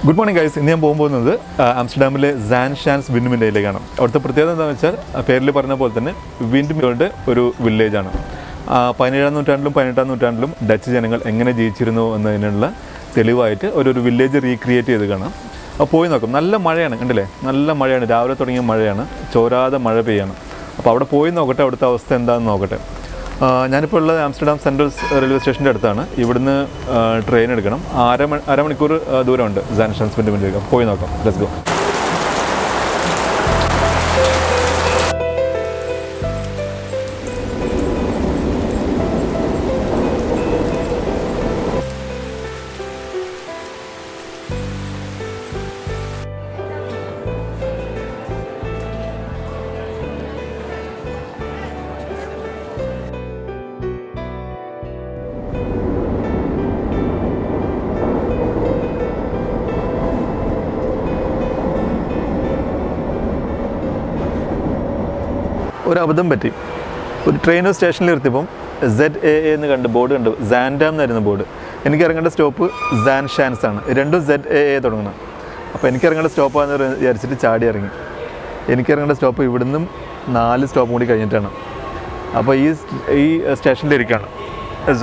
Good morning guys. ഇന്ന് ഞാൻ പോകുന്നത് ആംസ്റ്റർഡാമിലെ സാൻസ് ഷാൻസ് വിൻഡ്മില്ലിലേക്കാണ്. അവിടുത്തെ പ്രത്യേകത എന്താണെന്ന് വെച്ചാൽ പേരിൽ പറഞ്ഞ പോലെ തന്നെ വിൻഡ്മില്ലുകളുടെ ഒരു വില്ലേജാണ്. 17-ാം നൂറ്റാണ്ടിലും 18-ാം നൂറ്റാണ്ടിലും ഡച്ച് ജനങ്ങൾ എങ്ങനെ ജീവിച്ചിരുന്നു എന്നതിനുള്ള തെളിവായിട്ട് ഒരു വില്ലേജ് റീക്രിയേറ്റ് ചെയ്ത് കാണാം. അപ്പോൾ പോയി നോക്കാം. നല്ല മഴയാണ്, കണ്ടില്ലേ, നല്ല മഴയാണ്, രാവിലെ തുടങ്ങിയ മഴയാണ്, ചോരാതെ മഴ പെയ്യാണ്. അപ്പോൾ അവിടെ പോയി നോക്കട്ടെ, അവിടുത്തെ അവസ്ഥ എന്താണെന്ന് നോക്കട്ടെ. ഞാനിപ്പോൾ ഉള്ളത് ആംസ്റ്റർഡാം സെൻട്രൽ റെയിൽവേ സ്റ്റേഷൻ്റെ അടുത്താണ്. ഇവിടുന്ന് ട്രെയിൻ എടുക്കണം. അരമണിക്കൂർ ദൂരമുണ്ട് സാൻസ് ഷാൻസ് വിൻഡ്മില്ലിലേക്ക്. പോയി നോക്കാം. Let's go. ഒരു അബദ്ധം പറ്റി. ഒരു ട്രെയിൻ സ്റ്റേഷനിൽ നിർത്തിയപ്പം ZAA എന്ന് കണ്ട് ബോർഡ് കണ്ടു. സാൻഡാം എന്നായിരുന്നു ബോർഡ്. എനിക്ക് ഇറങ്ങേണ്ട സ്റ്റോപ്പ് സാൻസ് ഷാൻസ് ആണ്. രണ്ടും ZAA തുടങ്ങണം. അപ്പോൾ എനിക്ക് ഇറങ്ങേണ്ട സ്റ്റോപ്പാണെന്ന് വിചാരിച്ചിട്ട് ചാടി ഇറങ്ങി. എനിക്ക് ഇറങ്ങേണ്ട സ്റ്റോപ്പ് ഇവിടുന്നും 4 സ്റ്റോപ്പ് കൂടി കഴിഞ്ഞിട്ടാണ്. അപ്പോൾ ഈ സ്റ്റേഷനിലിരിക്കുകയാണ്,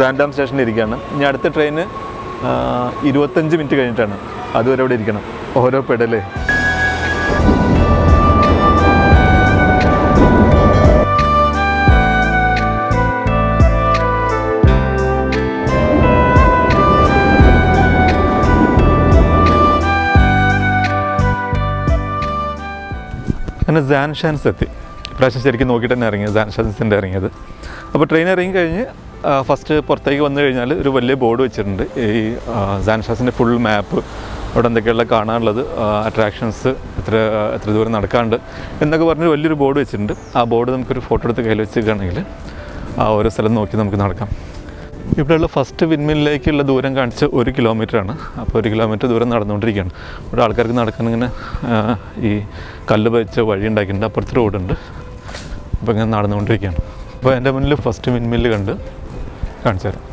സാൻഡാം സ്റ്റേഷനിലിരിക്കുകയാണ്. ഇനി അടുത്ത ട്രെയിന് 25 മിനിറ്റ് കഴിഞ്ഞിട്ടാണ്. അതുവരെ ഇവിടെ ഇരിക്കണം. ഓരോ പെടലേ. അങ്ങനെ സാൻസ് ഷാൻസ് എത്തി. ഇപ്രാവശ്യം ശരിക്കും നോക്കിയിട്ട് തന്നെ ഇറങ്ങിയത്, സാൻസ് ഷാൻസിൻ്റെ ഇറങ്ങിയത്. അപ്പോൾ ട്രെയിൻ ഇറങ്ങി കഴിഞ്ഞ് ഫസ്റ്റ് പുറത്തേക്ക് വന്നു കഴിഞ്ഞാൽ ഒരു വലിയ ബോർഡ് വെച്ചിട്ടുണ്ട്. ഈ സാൻസ് ഷാൻസിൻ്റെ ഫുൾ മാപ്പ്, അവിടെ എന്തൊക്കെയുള്ള കാണാനുള്ളത്, അട്രാക്ഷൻസ്, എത്ര ദൂരം നടക്കാണ്ട് എന്നൊക്കെ പറഞ്ഞ് വലിയൊരു ബോർഡ് വെച്ചിട്ടുണ്ട്. ആ ബോർഡ് നമുക്കൊരു ഫോട്ടോ എടുത്ത് കയ്യിൽ വെച്ചിരിക്കുകയാണെങ്കിൽ ആ ഓരോ സ്ഥലം നോക്കി നമുക്ക് നടക്കാം. ഇവിടെയുള്ള ഫസ്റ്റ് വിൻഡ്മില്ലിലേക്കുള്ള ദൂരം കാണിച്ച് 1 കിലോമീറ്ററാണ്. അപ്പോൾ 1 കിലോമീറ്റർ ദൂരം നടന്നുകൊണ്ടിരിക്കുകയാണ്. ഇവിടെ ആൾക്കാർക്ക് നടക്കാൻ ഇങ്ങനെ ഈ കല്ല് പതിച്ച വഴി ഉണ്ടാക്കിയിട്ടുണ്ട്. അപ്പുറത്ത് റോഡുണ്ട്. അപ്പോൾ ഇങ്ങനെ നടന്നുകൊണ്ടിരിക്കുകയാണ്. അപ്പോൾ എൻ്റെ മുന്നിൽ ഫസ്റ്റ് വിൻഡ്മില്ല് കാണിച്ചു തരാം.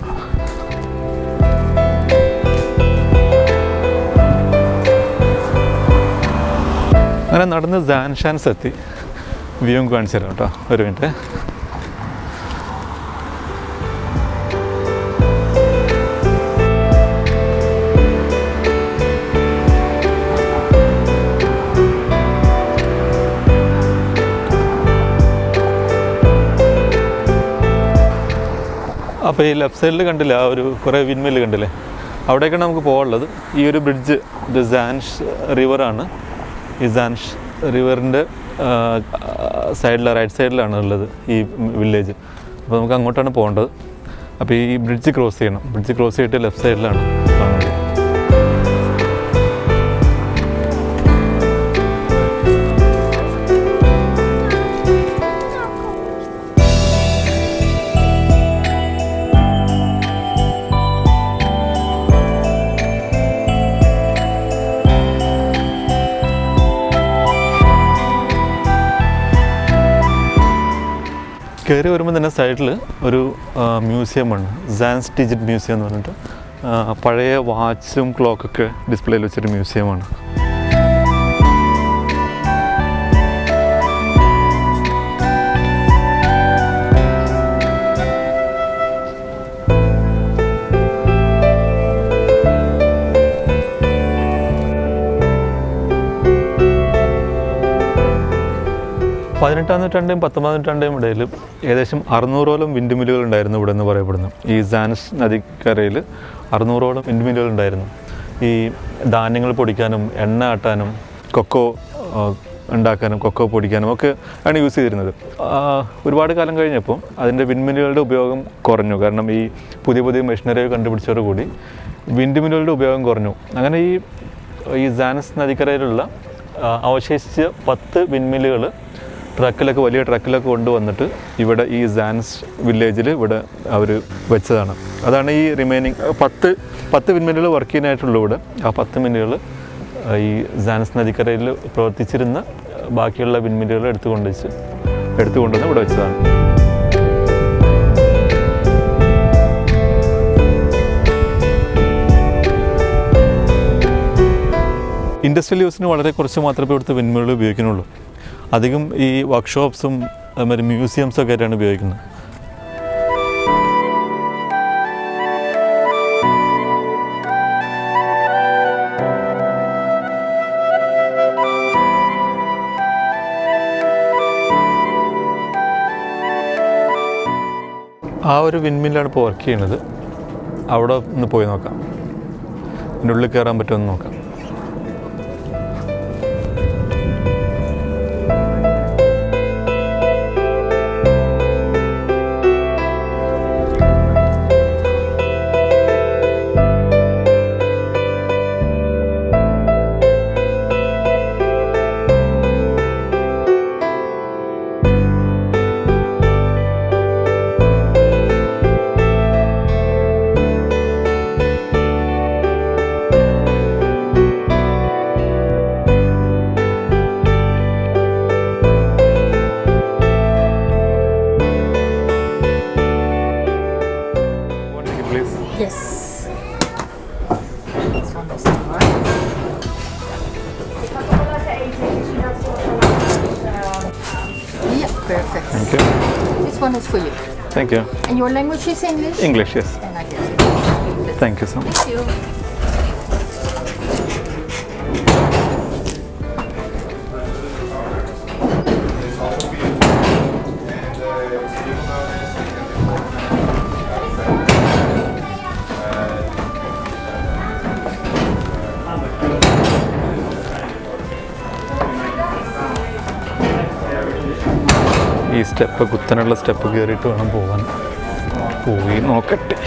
അങ്ങനെ നടന്ന് സാൻസ് ഷാൻസ് എത്തി. വ്യൂവും കാണിച്ചു തരാം കേട്ടോ, ഒരു മിനിറ്റ്. അപ്പോൾ ഈ ലെഫ്റ്റ് സൈഡിൽ കണ്ടില്ല, കുറേ വിൻഡ്മില്ല് കണ്ടില്ലേ, അവിടേക്കാണ് നമുക്ക് പോകാനുള്ളത്. ഈ ഒരു ബ്രിഡ്ജ്, ഇത് സാൻസ് റിവറാണ്. ഈ സാൻസ് റിവറിൻ്റെ റൈറ്റ് സൈഡിലാണ് ഉള്ളത് ഈ വില്ലേജ്. അപ്പോൾ നമുക്ക് അങ്ങോട്ടാണ് പോകേണ്ടത്. അപ്പോൾ ഈ ബ്രിഡ്ജ് ക്രോസ് ചെയ്യണം. ബ്രിഡ്ജ് ക്രോസ് ചെയ്തിട്ട് ലെഫ്റ്റ് സൈഡിലാണ് കാണുന്നത്. കയറി വരുമ്പോൾ തന്നെ സൈഡിൽ ഒരു മ്യൂസിയമാണ്, സാൻസ് ഡിജിറ്റ് മ്യൂസിയം എന്ന് പറഞ്ഞിട്ട്. പഴയ വാച്ചും ക്ലോക്കൊക്കെ ഡിസ്പ്ലേയിൽ വെച്ചൊരു മ്യൂസിയമാണ്. പതിനെട്ടാം നൂറ്റാണ്ടിൻ്റെയും 19-ാം നൂറ്റാണ്ടിൻ്റെയും ഇടയിൽ ഏകദേശം 600ഓളം വിൻഡ്മില്ലുകൾ ഉണ്ടായിരുന്നു ഇവിടെ എന്ന് പറയപ്പെടുന്നു. ഈ സാൻസ് നദിക്കരയിൽ 600ഓളം വിൻഡ്മില്ലുകൾ ഉണ്ടായിരുന്നു. ഈ ധാന്യങ്ങൾ പൊടിക്കാനും എണ്ണ ആട്ടാനും കൊക്കോ ഉണ്ടാക്കാനും കൊക്കോ പൊടിക്കാനും ഒക്കെ ആണ് യൂസ് ചെയ്തിരുന്നത്. ഒരുപാട് കാലം കഴിഞ്ഞപ്പോൾ അതിൻ്റെ വിൻഡ്മില്ലുകളുടെ ഉപയോഗം കുറഞ്ഞു. കാരണം ഈ പുതിയ മെഷീനറി കണ്ടുപിടിച്ചതോടുകൂടി വിൻഡ്മില്ലുകളുടെ ഉപയോഗം കുറഞ്ഞു. അങ്ങനെ ഈ സാൻസ് നദിക്കരയിലുള്ള അവശേഷിച്ച 10 വിൻഡ്മില്ലുകൾ വലിയ ട്രക്കിലൊക്കെ കൊണ്ടുവന്നിട്ട് ഇവിടെ ഈ സാൻസ് വില്ലേജിൽ ഇവിടെ അവർ വെച്ചതാണ്. അതാണ് ഈ റിമൈനിങ് 10 വിൻഡ്മില്ലുകൾ വർക്ക് ചെയ്യാനായിട്ടുള്ളൂ ഇവിടെ. ആ 10 മില്ലുകൾ ഈ സാൻസ് നദിക്കരയിൽ പ്രവർത്തിച്ചിരുന്ന ബാക്കിയുള്ള വിൻഡ്മില്ലുകൾ എടുത്തുകൊണ്ടുവന്ന് ഇവിടെ വെച്ചതാണ്. ഇൻഡസ്ട്രിയൽ യൂസിന് വളരെ കുറച്ച് മാത്രമേ ഇവിടുത്തെ വിൻഡ്മില്ലുകൾ ഉപയോഗിക്കുന്നുള്ളൂ. അധികം ഈ വർക്ക്ഷോപ്സും അതുമാതിരി മ്യൂസിയംസൊക്കെ ആയിട്ടാണ് ഉപയോഗിക്കുന്നത്. ആ ഒരു വിൻഡ്മില്ലാണ് ഇപ്പോൾ വർക്ക് ചെയ്യുന്നത്. അവിടെ ഒന്ന് പോയി നോക്കാം, അതിൻ്റെ ഉള്ളിൽ കയറാൻ പറ്റുമെന്ന് നോക്കാം. Yes. This one is alright. Yeah, perfect. Thank you. This one is for you. Thank you. And your language is English? English, yes. And I guess it. Thank you so much. Thank you. ഈ step കുത്തനുള്ള step കയറിയിട്ട് വേണം പോകാൻ. പോയി നോക്കട്ടെ.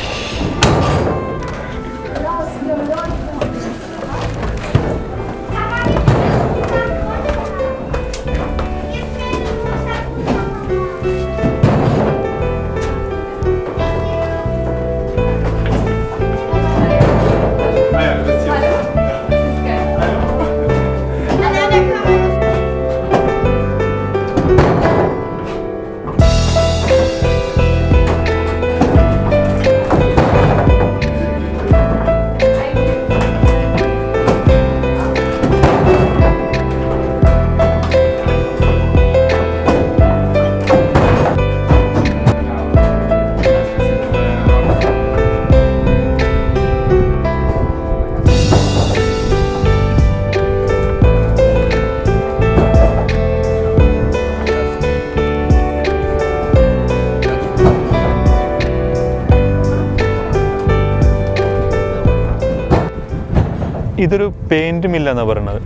ഇതൊരു paint മില്ലെന്നാണ് പറയുന്നത്.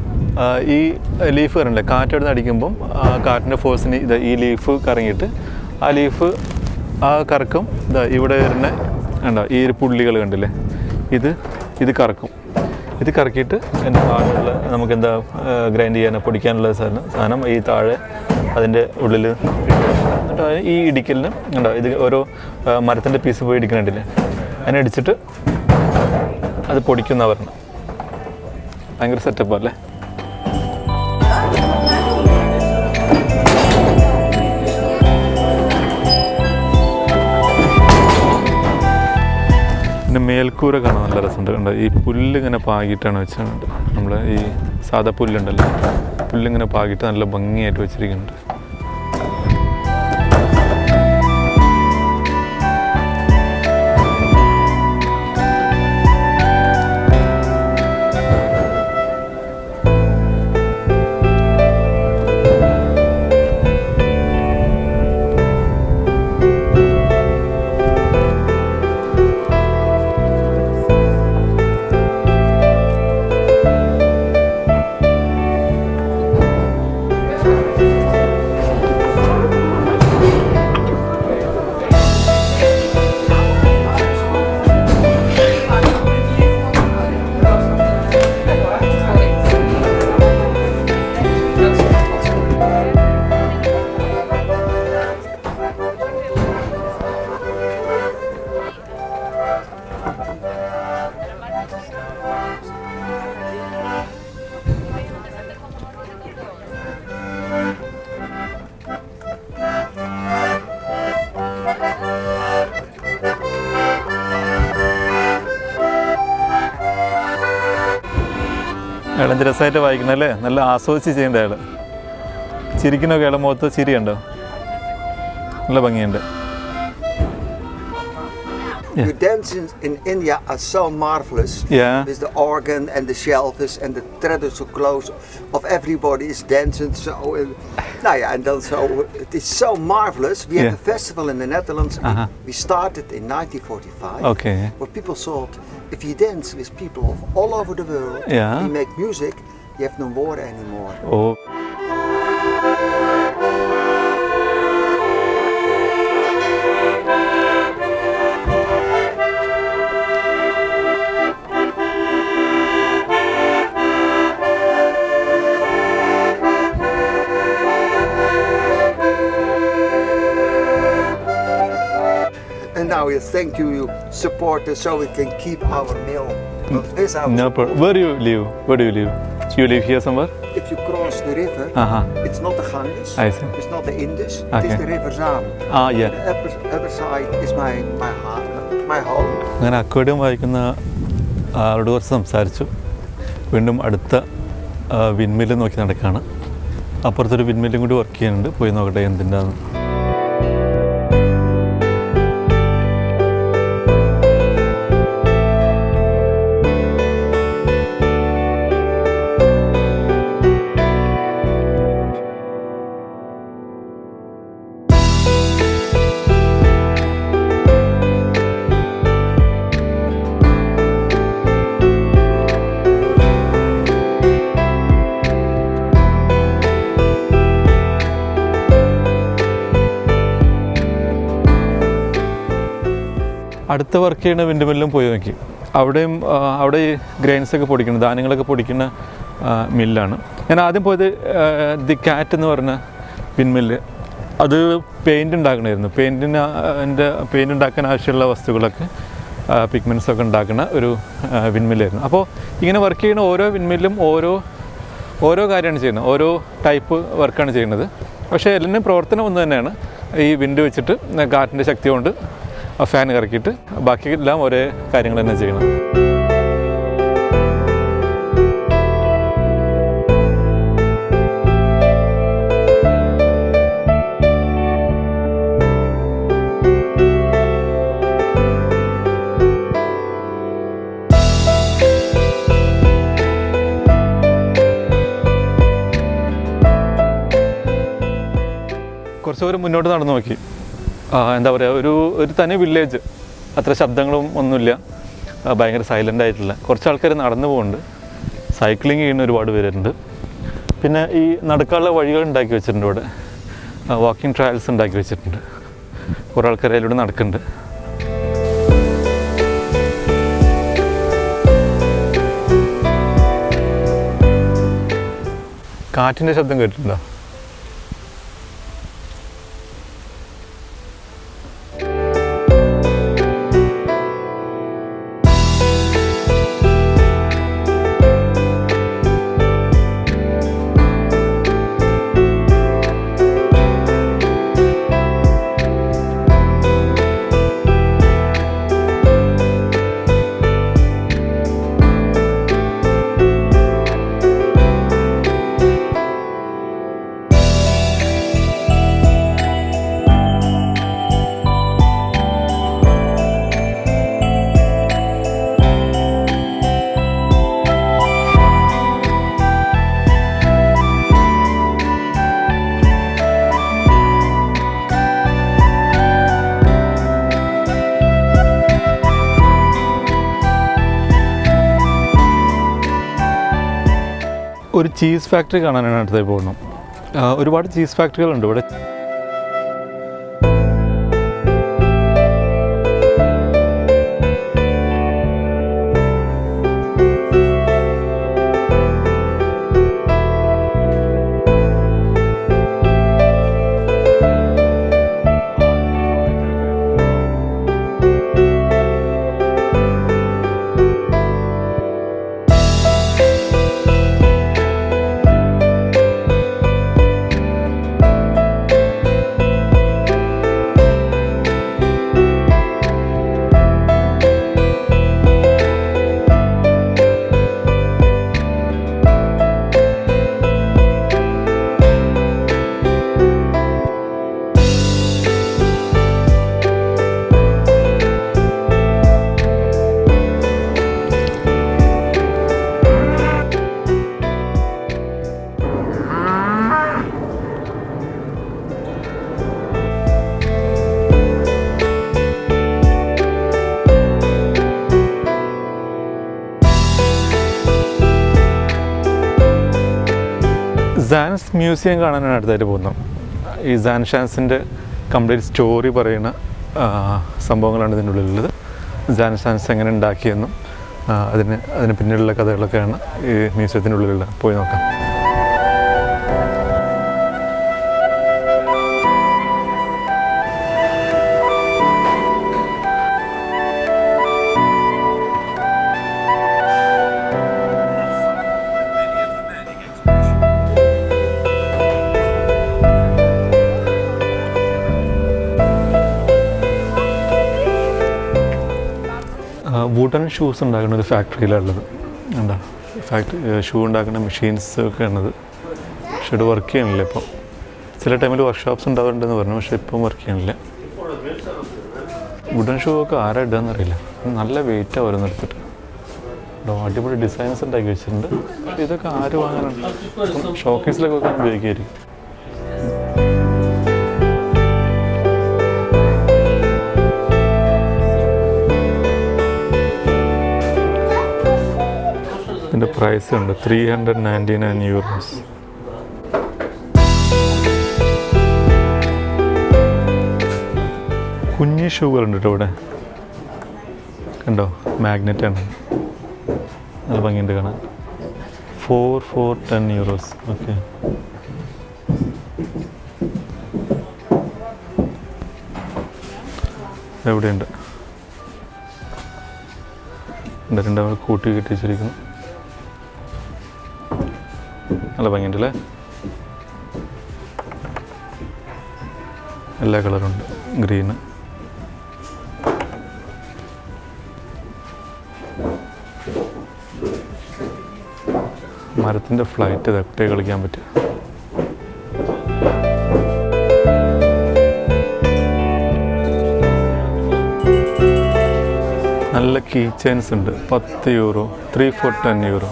ഈ leaf കറങ്ങില്ലേ, കാറ്റെടുത്ത് അടിക്കുമ്പം കാറ്റിൻ്റെ ഫോഴ്സിന് ഈ ലീഫ് കറങ്ങിയിട്ട് ആ ലീഫ് ആ കറക്കും ഇവിടെ വരുന്ന കണ്ടോ ഈ ഒരു പുള്ളികൾ കണ്ടില്ലേ, ഇത് കറക്കും. ഇത് കറക്കിയിട്ട് എൻ്റെ താഴെയുള്ള നമുക്ക് എന്താ ഗ്രൈൻഡ് ചെയ്യാനോ പൊടിക്കാനുള്ള സാധനം ഈ താഴെ അതിൻ്റെ ഉള്ളിൽ എന്നിട്ട് ഈ ഇടിക്കലിന് കണ്ടോ ഇത് ഓരോ മരത്തിൻ്റെ പീസ് പോയി ഇടിക്കുന്നുണ്ടില്ലേ, അതിനെ അടിച്ചിട്ട് അത് പൊടിക്കുന്ന പറഞ്ഞു. ഭയങ്കര സെറ്റപ്പ് അല്ലേ. പിന്നെ മേൽക്കൂര കാണാൻ നല്ല രസമുണ്ട്. കണ്ടോ ഈ പുല്ല് ഇങ്ങനെ പാകിയിട്ടാണ് വെച്ചിട്ടുണ്ട്. നമ്മൾ ഈ സാധാ പുല്ലുണ്ടല്ലോ, പുല്ലിങ്ങനെ പാകിയിട്ട് നല്ല ഭംഗിയായിട്ട് വെച്ചിരിക്കുന്നുണ്ട്. അയാളെന്ത് രസമായിട്ട് വായിക്കുന്നല്ലേ, നല്ല ആസ്വദിച്ച് ചെയ്യേണ്ട അയാൾ. ചിരിക്കുന്നൊക്കെ അയാളുടെ മുഖത്ത് ചിരിയുണ്ടോ, നല്ല ഭംഗിയുണ്ട്. The dances in India are so marvelous. Yeah. With the organ and the shelves and the traditional clothes of everybody is dancing. So, and then so it is so marvelous. We have a festival in the Netherlands. We started in 1945. Okay. Where people thought, if you dance with people of all over the world, you make music, you have no war anymore. Oh. And now we thank you support us so we can keep our mill. Without No problem. Where do you live? Where do you live? You live here somewhere? if you cross the river, it's not the Ganges, I see. it's not the Indus, it Okay. is the river Zaan. Yeah. The upper side is my home. അങ്ങനെ aquarium വായിക്കുന്ന ആളോട് കുറച്ച് സംസാരിച്ചു. വീണ്ടും അടുത്ത windmill നോക്കി നടക്കുകയാണ്. അപ്പുറത്തൊരു വിൻമില്ലും കൂടി വർക്ക് ചെയ്യുന്നുണ്ട്, പോയി നോക്കട്ടെ എന്തിൻ്റെന്ന്. അടുത്ത വർക്ക് ചെയ്യുന്ന വിൻഡ്മില്ലും പോയി നോക്കി. അവിടെ ഈ ഗ്രെയിൻസൊക്കെ പൊടിക്കുന്ന, ധാന്യങ്ങളൊക്കെ പൊടിക്കുന്ന മില്ലാണ്. ഞാൻ ആദ്യം പോയത് ദി കാറ്റ് എന്ന് പറഞ്ഞ വിൻമില്ല്. അത് പെയിൻറ് ഉണ്ടാക്കണമായിരുന്നു. പെയിൻറ് ഉണ്ടാക്കാൻ ആവശ്യമുള്ള വസ്തുക്കളൊക്കെ പിഗ്മെൻറ്റ്സൊക്കെ ഉണ്ടാക്കുന്ന ഒരു വിൻമില്ലായിരുന്നു. അപ്പോൾ ഇങ്ങനെ വർക്ക് ചെയ്യുന്ന ഓരോ വിൻമില്ലും ഓരോ കാര്യമാണ് ചെയ്യുന്നത്, ഓരോ ടൈപ്പ് വർക്കാണ് ചെയ്യുന്നത്. പക്ഷേ എല്ലാവരും പ്രവർത്തനം ഒന്ന് തന്നെയാണ്. ഈ വിൻഡ് വെച്ചിട്ട് കാറ്റിൻ്റെ ശക്തി കൊണ്ട് ഫാൻ കറക്കിയിട്ട് ബാക്കിയെല്ലാം ഒരേ കാര്യങ്ങൾ തന്നെ ചെയ്യണം. കുറച്ച് പേര് മുന്നോട്ട് നടന്നു നോക്കി. എന്താ പറയുക, ഒരു തനി വില്ലേജ്, അത്ര ശബ്ദങ്ങളും ഒന്നുമില്ല, ഭയങ്കര സൈലൻ്റ് ആയിട്ടുള്ള. കുറച്ച് ആൾക്കാർ നടന്നു പോകുന്നുണ്ട്, സൈക്ലിംഗ് ചെയ്യുന്ന ഒരുപാട് പേരുണ്ട്. പിന്നെ ഈ നടക്കാനുള്ള വഴികൾ ഉണ്ടാക്കി വെച്ചിട്ടുണ്ട് ഇവിടെ, വാക്കിംഗ് ട്രയൽസ് ഉണ്ടാക്കി വെച്ചിട്ടുണ്ട്. കുറേ ആൾക്കാർ അതിലൂടെ നടക്കുന്നുണ്ട്. കാറ്റിൻ്റെ ശബ്ദം കേട്ടിട്ടുണ്ടോ? ഒരു ചീസ് ഫാക്ടറി കാണാനാണ് അടുത്തേക്ക് പോകുന്നത്. ഒരുപാട് ചീസ് ഫാക്ടറികളുണ്ട് ഇവിടെ. സാൻസ് മ്യൂസിയം കാണാനാണ് അടുത്തായിട്ട് പോകുന്നത്. ഈ സാൻസ് ഷാൻസിൻ്റെ കംപ്ലീറ്റ് സ്റ്റോറി പറയുന്ന സംഭവങ്ങളാണ് ഇതിൻ്റെ ഉള്ളിലുള്ളത്. സാൻസ് ഷാൻസ് എങ്ങനെ ഉണ്ടാക്കിയെന്നും അതിന് പിന്നിലുള്ള കഥകളൊക്കെയാണ് ഈ മ്യൂസിയത്തിൻ്റെ ഉള്ളിലുള്ള. പോയി നോക്കാം. വുഡൻ ഷൂസ് ഉണ്ടാക്കുന്ന ഒരു ഫാക്ടറിയിലുള്ളത് എന്താ ഷൂ ഉണ്ടാക്കുന്ന മെഷീൻസ് ഒക്കെ ആണത്. പക്ഷെ ഇത് വർക്ക് ചെയ്യണില്ല ഇപ്പോൾ. ചില ടൈമിൽ വർക്ക്ഷോപ്സ് ഉണ്ടാവാറുണ്ടെന്ന് പറഞ്ഞു, പക്ഷേ ഇപ്പം വർക്ക് ചെയ്യണില്ല. വുഡൻ ഷൂ ഒക്കെ ആരാ ഇടുകയെന്ന് അറിയില്ല. നല്ല വെയിറ്റാണ് ഓരോന്നെടുത്തിട്ട്. അടിപൊളി ഡിസൈൻസ് ഉണ്ടാക്കി വെച്ചിട്ടുണ്ട്. പക്ഷേ ഇതൊക്കെ ആര് വാങ്ങാനുണ്ട്? ഷോക്കേസിലൊക്കെ വെക്കാൻ ഉപയോഗിക്കുമായിരിക്കും. ഇതിൻ്റെ പ്രൈസ് ഉണ്ട് 399 euros. കുഞ്ഞി ഷൂകളുണ്ട് കേട്ടോ ഇവിടെ. കണ്ടോ, മാഗ്നറ്റാണ്. നല്ല ഭംഗിയുണ്ട് കാണാൻ. 410 euros. ഓക്കെ. എവിടെയുണ്ട്? രണ്ടാമത് കൂട്ടി കെട്ടി വെച്ചിരിക്കുന്നു. നല്ല ഭംഗിയുണ്ടല്ലേ? എല്ലാ കളറുണ്ട്. ഗ്രീന്, മരത്തിൻ്റെ ഫ്ലൈറ്റ് ഇതൊക്കെ കളിക്കാൻ പറ്റും. നല്ല കീ ചെയിൻസ് ഉണ്ട്. 10 euro, 3 for 10 euro.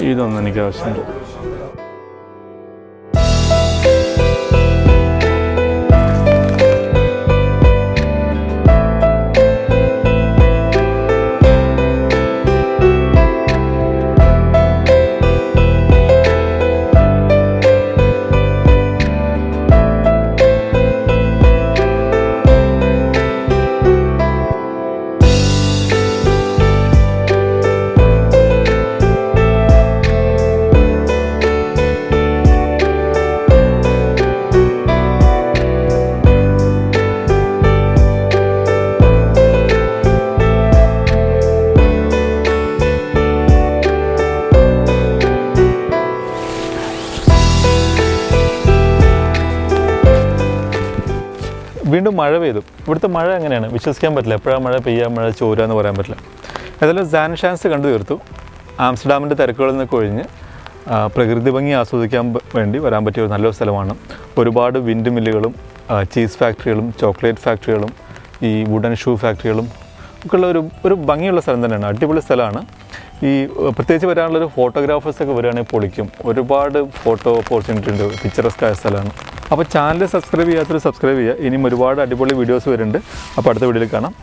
ഇതൊന്നും എനിക്ക് ആവശ്യമില്ല. വീണ്ടും മഴ പെയ്തു. ഇവിടുത്തെ മഴ എങ്ങനെയാണ് വിശ്വസിക്കാൻ പറ്റില്ല. എപ്പോഴാണ് മഴ പെയ്യുക, മഴ ചോരുക എന്ന് പറയാൻ പറ്റില്ല. ഏതായാലും സാൻസ് ഷാൻസ് കണ്ടു തീർത്തു. ആംസ്റ്റർഡാമിൻ്റെ തിരക്കുകളിൽ നിന്നൊക്കെ ഒഴിഞ്ഞ് പ്രകൃതി ഭംഗി ആസ്വദിക്കാൻ വേണ്ടി വരാൻ പറ്റിയ ഒരു നല്ലൊരു സ്ഥലമാണ്. ഒരുപാട് വിൻഡ് മില്ലുകളും ചീസ് ഫാക്ടറികളും ചോക്ലേറ്റ് ഫാക്ടറികളും ഈ വുഡൻ ഷൂ ഫാക്ടറികളും ഒക്കെ ഉള്ള ഒരു ഭംഗിയുള്ള സ്ഥലം തന്നെയാണ്. അടിപൊളി സ്ഥലമാണ്. ഈ പ്രത്യേകിച്ച് വരാനുള്ളൊരു ഫോട്ടോഗ്രാഫേഴ്സൊക്കെ വരികയാണെങ്കിൽ പൊളിക്കും. ഒരുപാട് ഫോട്ടോ ഓപ്പർച്യൂണിറ്റി ഉണ്ട്. പിക്ചറസ്കായ സ്ഥലമാണ്. അപ്പോൾ ചാനൽ സബ്സ്ക്രൈബ് ചെയ്യാത്തൊരു സബ്സ്ക്രൈബ് ചെയ്യുക. ഇനിയും ഒരുപാട് അടിപൊളി വീഡിയോസ് വരുന്നുണ്ട്. അപ്പോൾ അടുത്ത വീഡിയോയിൽ കാണാം.